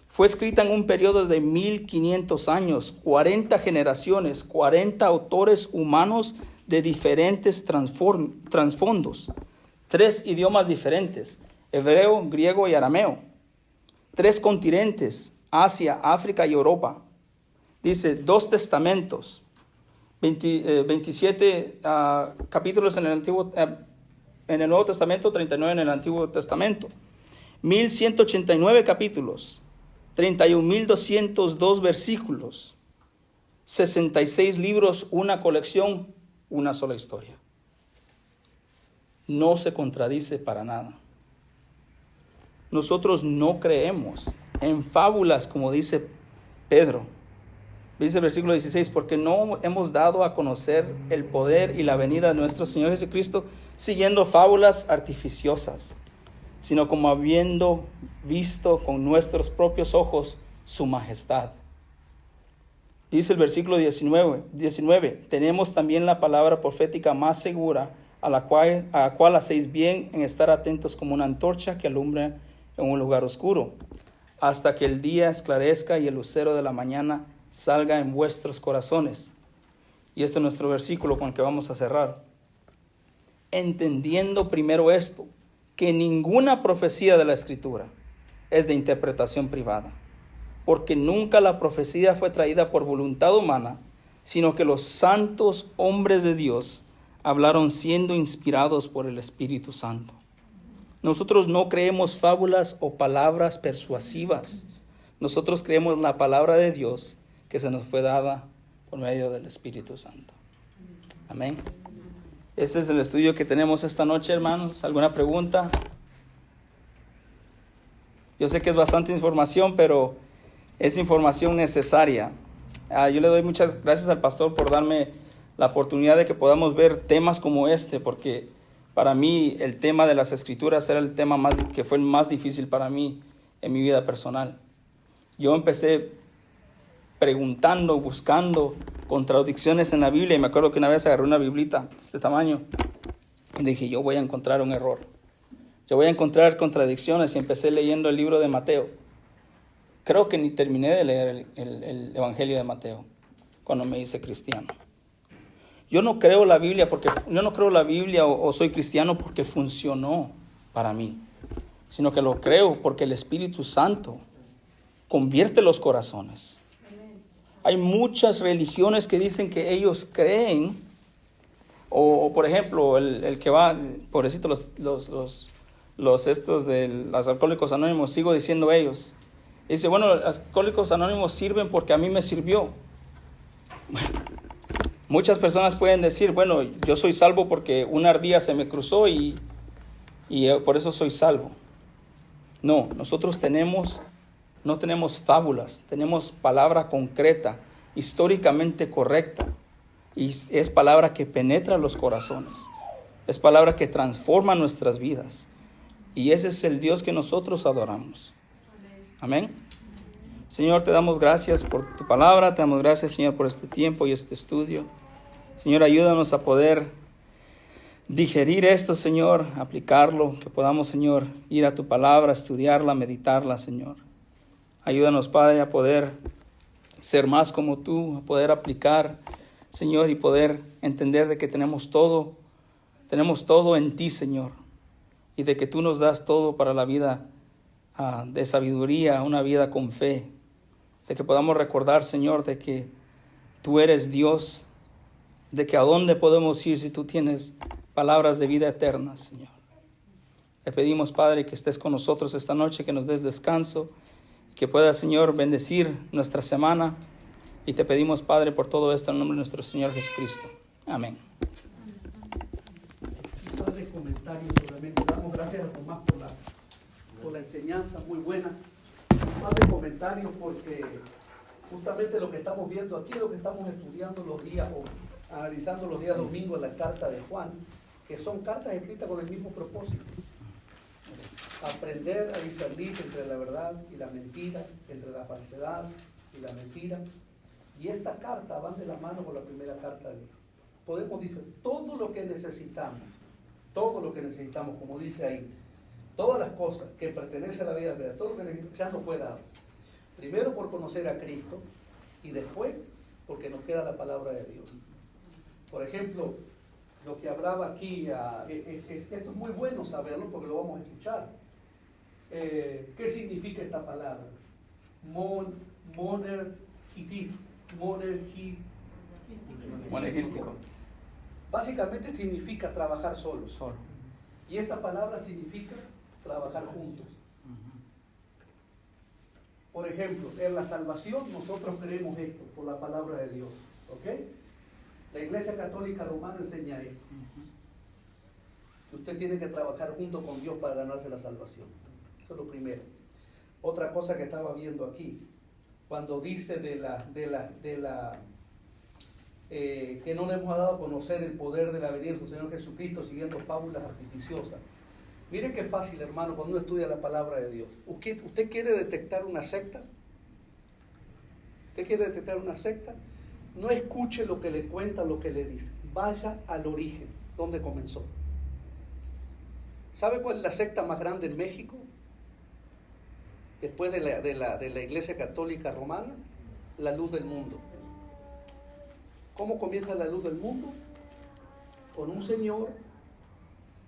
Fue escrita en un periodo de 1500 años, 40 generaciones, 40 autores humanos de diferentes trasfondos, 3 idiomas diferentes, hebreo, griego y arameo, 3 continentes, Asia, África y Europa. Dice 2 testamentos, 27 capítulos en el Nuevo Testamento, 39 en el Antiguo Testamento, 1189 capítulos, 31,202 versículos, 66 libros, una colección, una sola historia. No se contradice para nada. Nosotros no creemos en fábulas, como dice Pedro. Dice el versículo 16, porque no hemos dado a conocer el poder y la venida de nuestro Señor Jesucristo siguiendo fábulas artificiosas, sino como habiendo visto con nuestros propios ojos su majestad. Dice el versículo 19, tenemos también la palabra profética más segura, a la cual hacéis bien en estar atentos como una antorcha que alumbra en un lugar oscuro, hasta que el día esclarezca y el lucero de la mañana salga en vuestros corazones. Y este es nuestro versículo con el que vamos a cerrar. Entendiendo primero esto, que ninguna profecía de la Escritura es de interpretación privada, porque nunca la profecía fue traída por voluntad humana, sino que los santos hombres de Dios hablaron siendo inspirados por el Espíritu Santo. Nosotros no creemos fábulas o palabras persuasivas. Nosotros creemos la palabra de Dios que se nos fue dada por medio del Espíritu Santo. Amén. Ese es el estudio que tenemos esta noche, hermanos. ¿Alguna pregunta? Yo sé que es bastante información, pero es información necesaria. Yo le doy muchas gracias al pastor por darme la oportunidad de que podamos ver temas como este, porque para mí el tema de las Escrituras era el tema que fue el más difícil para mí en mi vida personal. Yo empecé preguntando, buscando contradicciones en la Biblia, y me acuerdo que una vez agarré una biblita de este tamaño y dije, yo voy a encontrar un error, yo voy a encontrar contradicciones, y empecé leyendo el libro de Mateo. Creo que ni terminé de leer el Evangelio de Mateo cuando me hice cristiano. Yo no creo la Biblia o soy cristiano porque funcionó para mí, sino que lo creo porque el Espíritu Santo convierte los corazones. Hay muchas religiones que dicen que ellos creen, o por ejemplo, el que va, pobrecito, los estos de los Alcohólicos Anónimos, sigo diciendo ellos. Dice, bueno, los Alcohólicos Anónimos sirven porque a mí me sirvió. Muchas personas pueden decir, bueno, yo soy salvo porque una ardilla se me cruzó y por eso soy salvo. No, nosotros no tenemos fábulas, tenemos palabra concreta, históricamente correcta, y es palabra que penetra los corazones, es palabra que transforma nuestras vidas, y ese es el Dios que nosotros adoramos. Amén. Señor, te damos gracias por tu palabra, te damos gracias, Señor, por este tiempo y este estudio. Señor, ayúdanos a poder digerir esto, Señor, aplicarlo, que podamos, Señor, ir a tu palabra, estudiarla, meditarla, Señor. Ayúdanos, Padre, a poder ser más como tú, a poder aplicar, Señor, y poder entender de que tenemos todo en ti, Señor, y de que tú nos das todo para la vida de sabiduría, una vida con fe, de que podamos recordar, Señor, de que tú eres Dios, de que a dónde podemos ir si tú tienes palabras de vida eterna, Señor. Te pedimos, Padre, que estés con nosotros esta noche, que nos des descanso, que puedas, Señor, bendecir nuestra semana. Y te pedimos, Padre, por todo esto en nombre de nuestro Señor Jesucristo. Amén. Un par de comentarios solamente. Damos gracias a Tomás por la enseñanza muy buena. Un par de comentarios porque justamente lo que estamos viendo aquí es lo que estamos estudiando los días o analizando los días domingos en la carta de Juan, que son cartas escritas con el mismo propósito. Aprender a discernir entre la verdad y la mentira, entre la falsedad y la mentira. Y esta carta van de la mano con la primera carta de Dios. Podemos decir todo lo que necesitamos, como dice ahí, todas las cosas que pertenecen a la vida de Dios, todo lo que necesitamos ya nos fue dado. Primero por conocer a Cristo y después porque nos queda la palabra de Dios. Por ejemplo, lo que hablaba aquí, esto es muy bueno saberlo porque lo vamos a escuchar. ¿Qué significa esta palabra? Monergístico. Básicamente significa trabajar solo. Y esta palabra significa trabajar juntos. Por ejemplo, en la salvación nosotros creemos esto por la palabra de Dios. ¿Ok? La Iglesia Católica Romana enseña esto. Que usted tiene que trabajar junto con Dios para ganarse la salvación. Eso es lo primero. Otra cosa que estaba viendo aquí, cuando dice que no le hemos dado a conocer el poder de la venida de su Señor Jesucristo siguiendo fábulas artificiosas. Miren qué fácil, hermano, cuando uno estudia la palabra de Dios. ¿Usted quiere detectar una secta? ¿Usted quiere detectar una secta? No escuche lo que le cuenta, lo que le dice. Vaya al origen, donde comenzó. ¿Sabe cuál es la secta más grande en México? Después de la Iglesia Católica Romana, la Luz del Mundo. ¿Cómo comienza la Luz del Mundo? Con un señor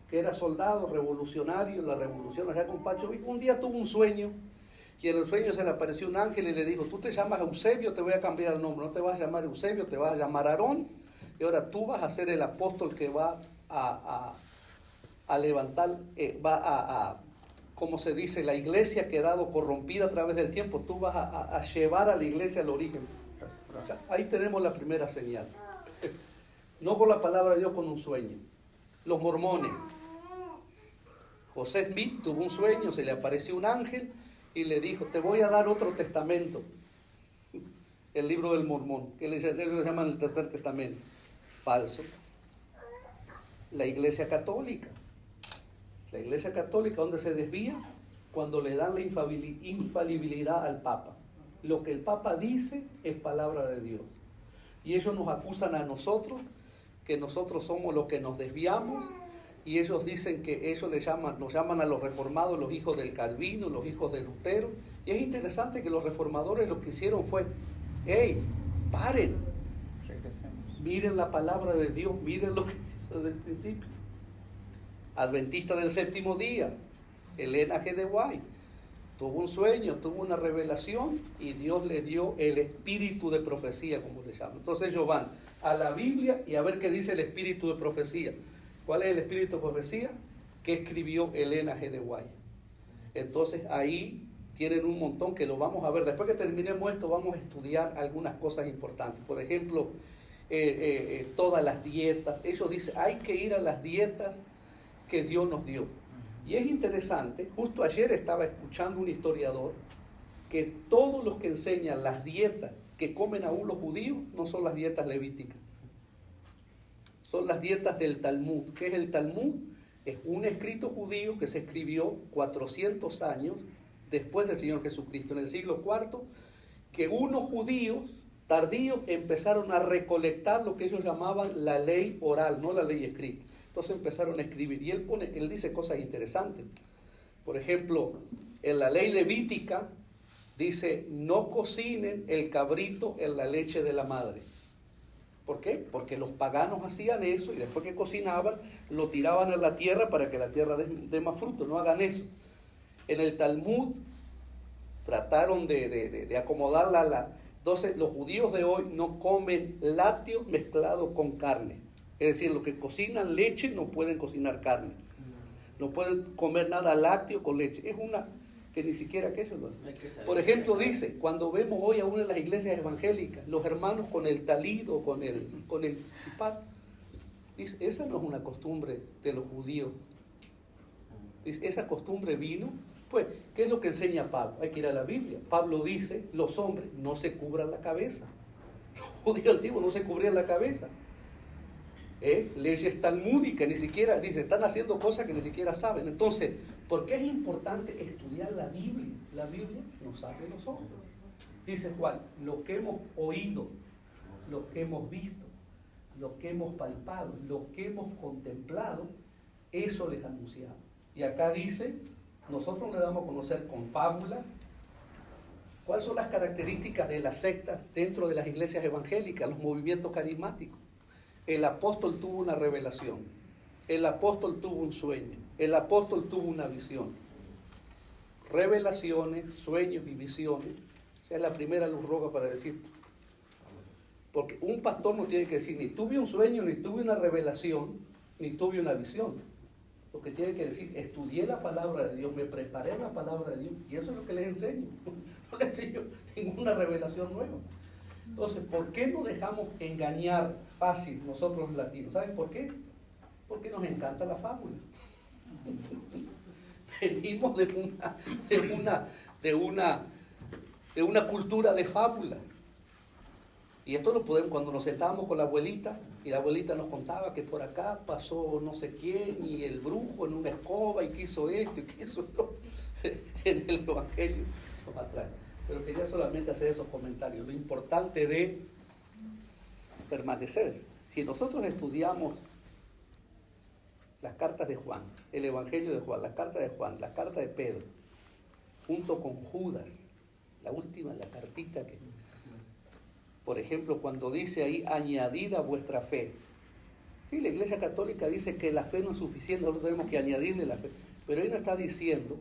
que era soldado revolucionario en la revolución allá con Pancho Villa. Un día tuvo un sueño y en el sueño se le apareció un ángel y le dijo: tú te llamas Eusebio, te voy a cambiar el nombre, no te vas a llamar Eusebio, te vas a llamar Aarón, y ahora tú vas a ser el apóstol que va a levantar, como se dice, la iglesia ha quedado corrompida a través del tiempo, tú vas a llevar a la iglesia al origen. O sea, ahí tenemos la primera señal. No con la palabra de Dios, con un sueño. Los mormones. José Smith tuvo un sueño, se le apareció un ángel y le dijo: te voy a dar otro testamento. El libro del Mormón, que ellos le llaman el tercer testamento. Falso. La Iglesia Católica. La Iglesia Católica, donde se desvía, cuando le dan la infalibilidad al Papa. Lo que el Papa dice es palabra de Dios. Y ellos nos acusan a nosotros, que nosotros somos los que nos desviamos, y ellos dicen que ellos nos llaman a los reformados los hijos del Calvino, los hijos de Lutero. Y es interesante que los reformadores lo que hicieron fue: ¡hey, paren! Miren la palabra de Dios, miren lo que se hizo desde el principio. Adventista del séptimo día, Elena G. de White, tuvo un sueño, tuvo una revelación y Dios le dio el espíritu de profecía, como le llaman. Entonces ellos van a la Biblia y a ver qué dice el espíritu de profecía. ¿Cuál es el espíritu de profecía? Que escribió Elena G. de White. Entonces ahí tienen un montón que lo vamos a ver. Después que terminemos esto vamos a estudiar algunas cosas importantes. Por ejemplo, todas las dietas. Ellos dicen: hay que ir a las dietas que Dios nos dio. Y es interesante, justo ayer estaba escuchando un historiador que todos los que enseñan las dietas que comen aún los judíos no son las dietas levíticas, son las dietas del Talmud. ¿Qué es el Talmud? Es un escrito judío que se escribió 400 años después del Señor Jesucristo, en el siglo IV, que unos judíos tardíos empezaron a recolectar lo que ellos llamaban la ley oral, no la ley escrita. Entonces empezaron a escribir y él dice cosas interesantes. Por ejemplo, en la ley levítica dice, no cocinen el cabrito en la leche de la madre. ¿Por qué? Porque los paganos hacían eso y después que cocinaban, lo tiraban a la tierra para que la tierra dé más fruto. No hagan eso. En el Talmud trataron de acomodarla. Entonces, los judíos de hoy no comen lácteos mezclados con carne. Es decir, los que cocinan leche no pueden cocinar carne. No pueden comer nada lácteo con leche. Es una que ni siquiera queso lo hace. Por ejemplo, dice, cuando vemos hoy a una de las iglesias evangélicas, los hermanos con el talido, con el kipat, dice, esa no es una costumbre de los judíos. Dice, esa costumbre vino, pues, ¿qué es lo que enseña Pablo? Hay que ir a la Biblia. Pablo dice, los hombres no se cubran la cabeza. Los judíos antiguos no se cubrían la cabeza. Leyes talmúdicas, ni siquiera, dice, están haciendo cosas que ni siquiera saben. Entonces, ¿por qué es importante estudiar la Biblia? La Biblia nos abre los ojos. Dice Juan, lo que hemos oído, lo que hemos visto, lo que hemos palpado, lo que hemos contemplado, eso les anunciamos. Y acá dice, nosotros le damos a conocer con fábulas cuáles son las características de las sectas dentro de las iglesias evangélicas, los movimientos carismáticos. El apóstol tuvo una revelación, el apóstol tuvo un sueño, el apóstol tuvo una visión. Revelaciones, sueños y visiones, esa es la primera luz roja para decir. Porque un pastor no tiene que decir, ni tuve un sueño, ni tuve una revelación, ni tuve una visión. Lo que tiene que decir, estudié la palabra de Dios, me preparé en la palabra de Dios, y eso es lo que les enseño. No les enseño ninguna revelación nueva. Entonces, ¿por qué nos dejamos engañar fácil nosotros los latinos? ¿Saben por qué? Porque nos encanta la fábula. Venimos de una cultura de fábula. Y esto lo podemos, cuando nos sentábamos con la abuelita, y la abuelita nos contaba que por acá pasó no sé quién, y el brujo en una escoba, y quiso esto, y quiso esto, en el Evangelio nos atrae. Pero quería solamente hacer esos comentarios. Lo importante de permanecer. Si nosotros estudiamos las cartas de Juan, el Evangelio de Juan, las cartas de Juan, la carta de Pedro, junto con Judas, la última, la cartita que, por ejemplo, cuando dice ahí, añadid a vuestra fe. Sí, la Iglesia Católica dice que la fe no es suficiente, nosotros tenemos que añadirle la fe. Pero ahí nos está diciendo,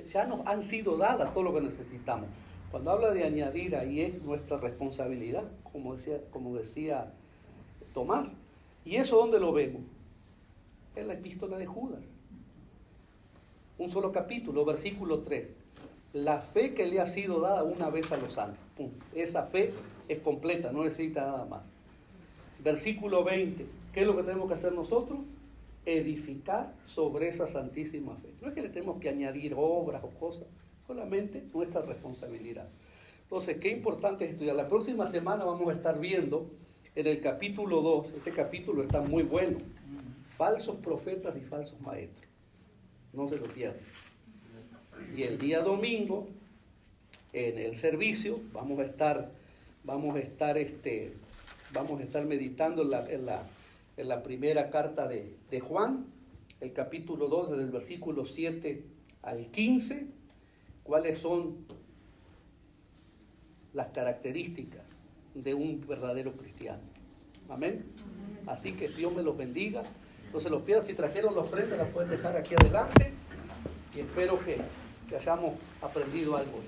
ya nos han sido dadas todo lo que necesitamos. Cuando habla de añadir, ahí es nuestra responsabilidad, como decía Tomás. ¿Y eso dónde lo vemos? En la epístola de Judas. Un solo capítulo, versículo 3. La fe que le ha sido dada una vez a los santos. ¡Pum! Esa fe es completa, no necesita nada más. Versículo 20. ¿Qué es lo que tenemos que hacer nosotros? Edificar sobre esa santísima fe. No es que le tenemos que añadir obras o cosas, solamente nuestra responsabilidad. Entonces, qué importante es estudiar. La próxima semana vamos a estar viendo en el capítulo 2, este capítulo está muy bueno, falsos profetas y falsos maestros. No se lo pierdan. Y el día domingo, en el servicio, vamos a estar meditando en la primera carta de Juan, el capítulo 2, desde el versículo 7 al 15, cuáles son las características de un verdadero cristiano. Amén. Así que Dios me los bendiga. No se los pierdan. Si trajeron la ofrenda, la pueden dejar aquí adelante. Y espero que hayamos aprendido algo.